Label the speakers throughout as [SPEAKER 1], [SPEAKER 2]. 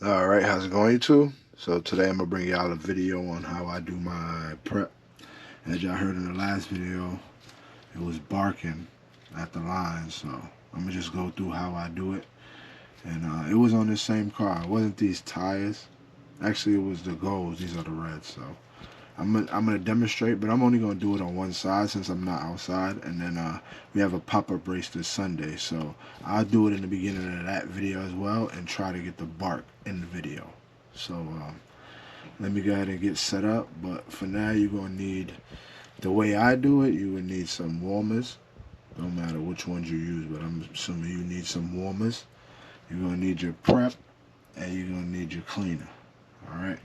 [SPEAKER 1] Alright, how's it going, YouTube? So today I'm going to bring y'all a video on how I do my prep. As y'all heard in the last video, it was barking at the line, so I'm going to just go through how I do it. And it was on this same car. It wasn't these tires. Actually, it was the golds. These are the reds, so I'm gonna demonstrate, but I'm only gonna do it on one side since I'm not outside. And then we have a pop-up race this Sunday, so I'll do it in the beginning of that video as well and try to get the bark in the video. So let me go ahead and get set up. But for now, you're gonna need, the way I do it, you would need some warmers. Don't matter which ones you use, but I'm assuming you need some warmers. You're gonna need your prep, and you're gonna need your cleaner. All right.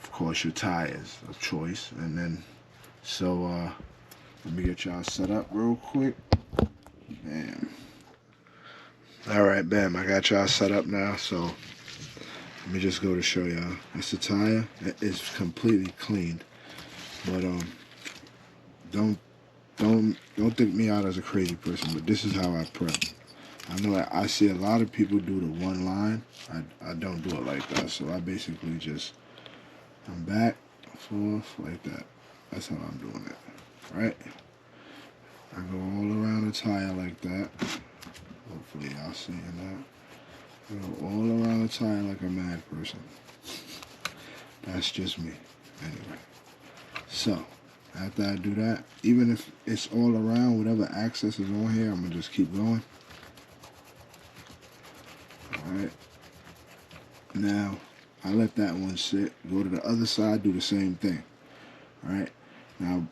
[SPEAKER 1] Of course, your tires of choice. And then, so let me get y'all set up real quick. Bam. All right, bam. I got y'all set up now. So let me just go to show y'all. That's the tire. It's completely cleaned. But don't think me out as a crazy person. But this is how I prep. I know I see a lot of people do the one line. I don't do it like that. So I basically just, I'm back, forth, like that. That's how I'm doing it, right? I go all around the tire like that. Hopefully y'all seeing that. I go all around the tire like a mad person. That's just me. Anyway. So, after I do that, even if it's all around, whatever access is on here, I'm going to just keep going. Alright. Now, I let that one sit. Go to the other side, do the same thing. Alright. Now,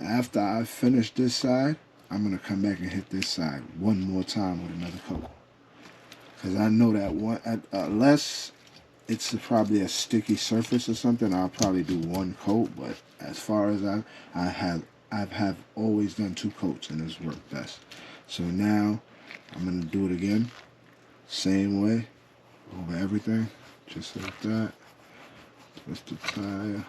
[SPEAKER 1] after I finish this side, I'm going to come back and hit this side one more time with another coat. Because I know that one, unless it's probably a sticky surface or something, I'll probably do one coat. But as far as I have always done 2 coats, and it's worked best. So now, I'm going to do it again. Same way, over everything. Just like that. Twist the tire.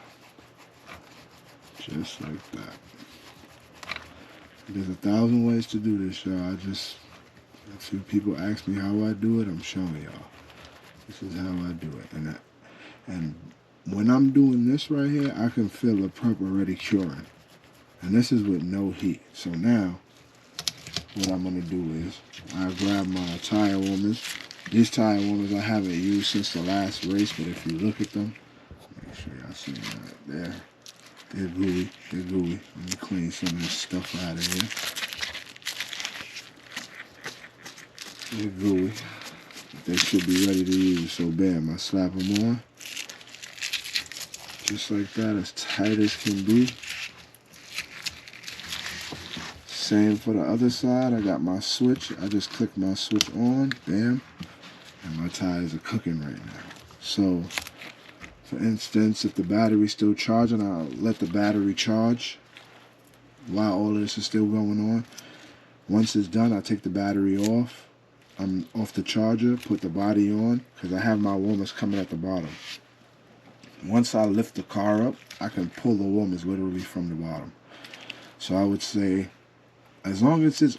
[SPEAKER 1] Just like that. There's 1,000 ways to do this, y'all. A few people ask me how I do it. I'm showing y'all. This is how I do it. And when I'm doing this right here, I can feel the prep already curing. And this is with no heat. So now, what I'm going to do is, I grab my tire warmers. These tire warmers I haven't used since the last race, but if you look at them, make sure y'all see them right there. They're gooey. They're gooey. Let me clean some of this stuff out of here. They're gooey. They should be ready to use. So bam, I slap them on. Just like that, as tight as can be. Same for the other side. I got my switch. I just click my switch on. Bam. And my tires are cooking right now. So, for instance, if the battery's still charging, I'll let the battery charge while all of this is still going on. Once it's done, I take the battery off. I'm off the charger, put the body on, because I have my warmers coming at the bottom. Once I lift the car up, I can pull the warmers literally from the bottom. So I would say, as long as it's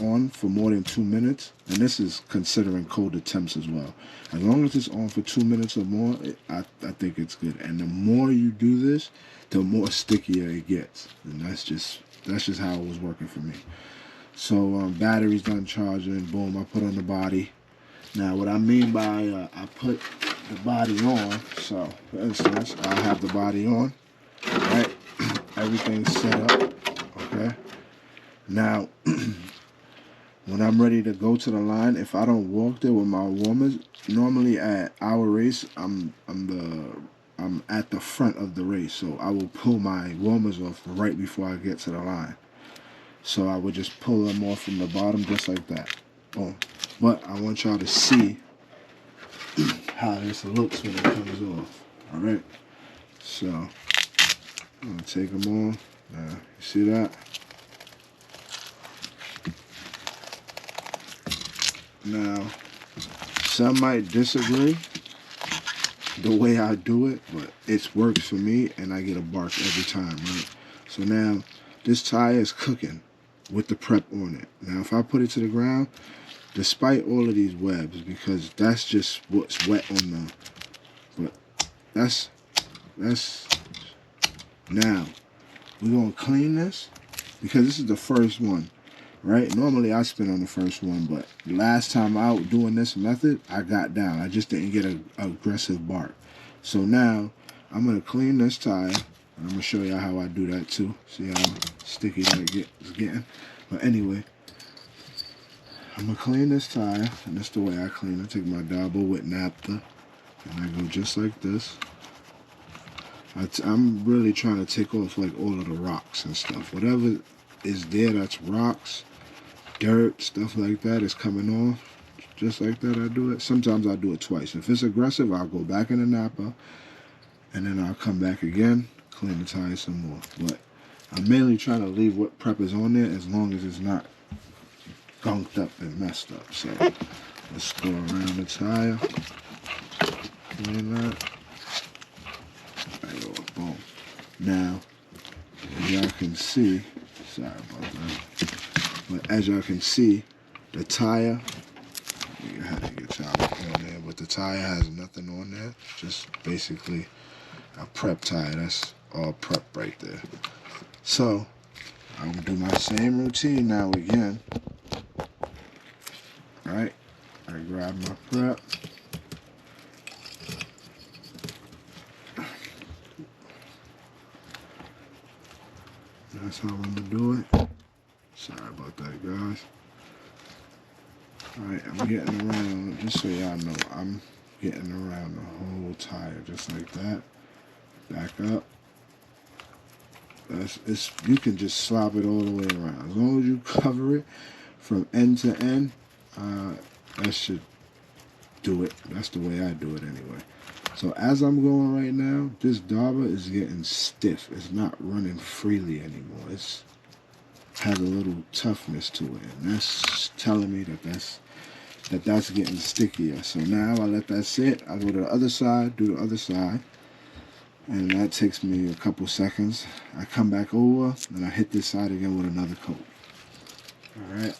[SPEAKER 1] on for more than 2 minutes, and this is considering colder temps as well. As long as it's on for 2 minutes or more, I think it's good. And the more you do this, the more stickier it gets. And that's just how it was working for me. So battery's done charging. Boom, I put on the body. Now what I mean by I put the body on. So for instance, I'll have the body on. Right, everything's set up. Okay. Now, when I'm ready to go to the line, if I don't walk there with my warmers, normally at our race, I'm at the front of the race, so I will pull my warmers off right before I get to the line. So I would just pull them off from the bottom just like that. Boom. But I want y'all to see how this looks when it comes off. All right. So I'm gonna take them off. You see that? Now, some might disagree the way I do it, but it works for me, and I get a bark every time, right? So now, this tire is cooking with the prep on it. Now, if I put it to the ground, despite all of these webs, because that's just what's wet on the, but that's, now, we're going to clean this, because this is the first one, right? Normally, I spin on the first one, but last time out doing this method, I got down. I just didn't get an aggressive bark. So now, I'm going to clean this tire. I'm going to show y'all how I do that too. See how sticky that it's getting? But anyway, I'm going to clean this tire, and that's the way I clean it. I take my Dabo with naphtha, and I go just like this. I'm really trying to take off like all of the rocks and stuff. Whatever is there that's rocks, dirt, stuff like that is coming off. Just like that I do it. Sometimes I do it twice. If it's aggressive, I'll go back in the Napa, and then I'll come back again, clean the tire some more. But I'm mainly trying to leave what prep is on there as long as it's not gunked up and messed up. So let's go around the tire, clean that. Right, boom. Now, as y'all can see, sorry about that, but as y'all can see, the tire, you had to get y'all on there, but the tire has nothing on there, just basically a prep tire. That's all prep right there. So I'm gonna do my same routine now again. Right, I grab my prep. That's how I'm gonna do it. Sorry about that, guys. Alright, I'm getting around, just so y'all know, I'm getting around the whole tire, just like that. Back up. You can just slop it all the way around. As long as you cover it from end to end, that should do it. That's the way I do it anyway. So as I'm going right now, this dauber is getting stiff. It's not running freely anymore. It's has a little toughness to it, and that's telling me that that's getting stickier. So now I let that sit. I go to the other side, do the other side, and that takes me a couple seconds. I come back over, and I hit this side again with another coat. All right.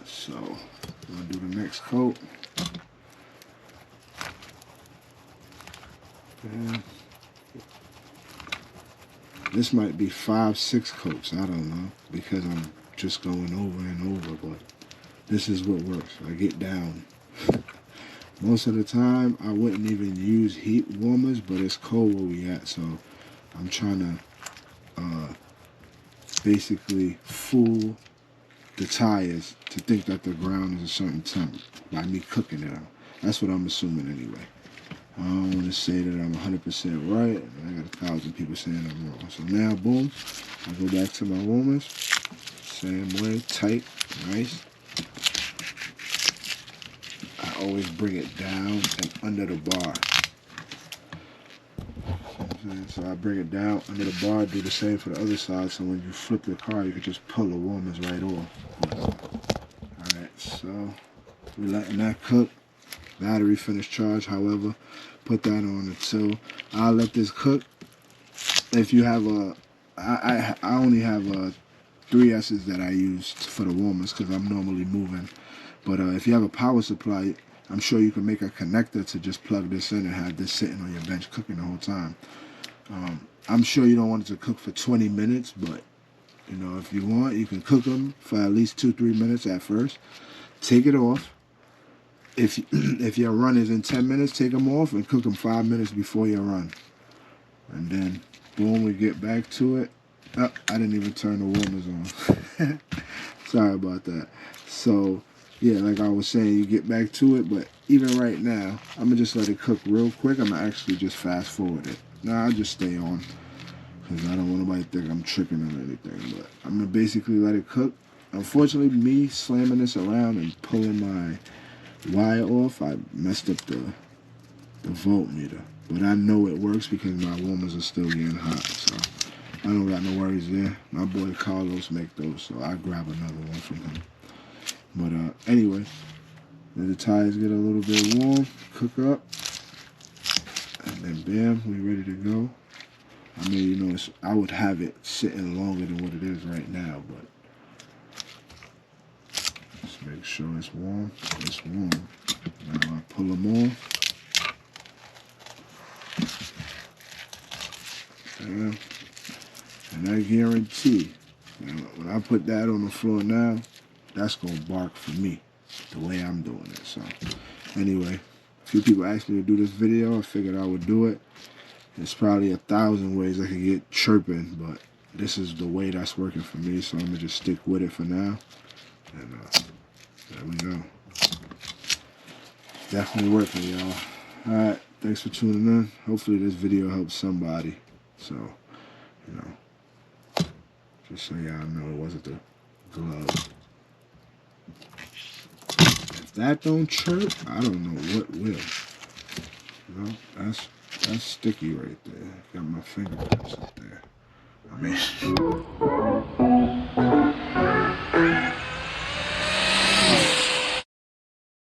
[SPEAKER 1] So I'm gonna do the next coat. And this might be 5-6 coats, I don't know, because I'm just going over and over, but this is what works. I get down. Most of the time, I wouldn't even use heat warmers, but it's cold where we at, so I'm trying to basically fool the tires to think that the ground is a certain temp by me cooking it out. That's what I'm assuming anyway. I don't want to say that I'm 100% right. I got 1,000 people saying I'm wrong. So now, boom, I go back to my warmers. Same way, tight, nice. I always bring it down and under the bar. So I bring it down under the bar, do the same for the other side, so when you flip the car, you can just pull the warmers right off. Alright, so we're letting that cook. Battery finished charge, however, put that on it too. I'll let this cook. If you have I only have 3S's that I use for the warmers because I'm normally moving. But if you have a power supply, I'm sure you can make a connector to just plug this in and have this sitting on your bench cooking the whole time. I'm sure you don't want it to cook for 20 minutes, but you know, if you want, you can cook them for at least 2-3 minutes at first. Take it off. If your run is in 10 minutes, take them off and cook them 5 minutes before your run. And then, boom, we get back to it. Oh, I didn't even turn the warmers on. Sorry about that. So, yeah, like I was saying, you get back to it. But even right now, I'm going to just let it cook real quick. I'm going to actually just fast forward it. Now, I'll just stay on because I don't want nobody to think I'm tricking or anything. But I'm going to basically let it cook. Unfortunately, me slamming this around and pulling my wire off, I messed up the voltmeter, but I know it works because my warmers are still getting hot, so I don't got no worries there. My boy Carlos make those, so I grab another one from him. But anyway, let the tires get a little bit warm, cook up, and then bam, we ready to go. I mean, you know, I would have it sitting longer than what it is right now, but let's make sure it's warm. It's warm. Now I pull them on. And I guarantee, when I put that on the floor now, that's gonna bark for me, the way I'm doing it. So, anyway, a few people asked me to do this video. I figured I would do it. There's probably 1,000 ways I could get chirping, but this is the way that's working for me, so I'm gonna just stick with it for now. And there we go. Definitely working, y'all. Alright, thanks for tuning in. Hopefully this video helps somebody. So, you know, just so y'all know it wasn't the glove. If that don't chirp, I don't know what will. You know, that's sticky right there. Got my fingertips up there. I mean...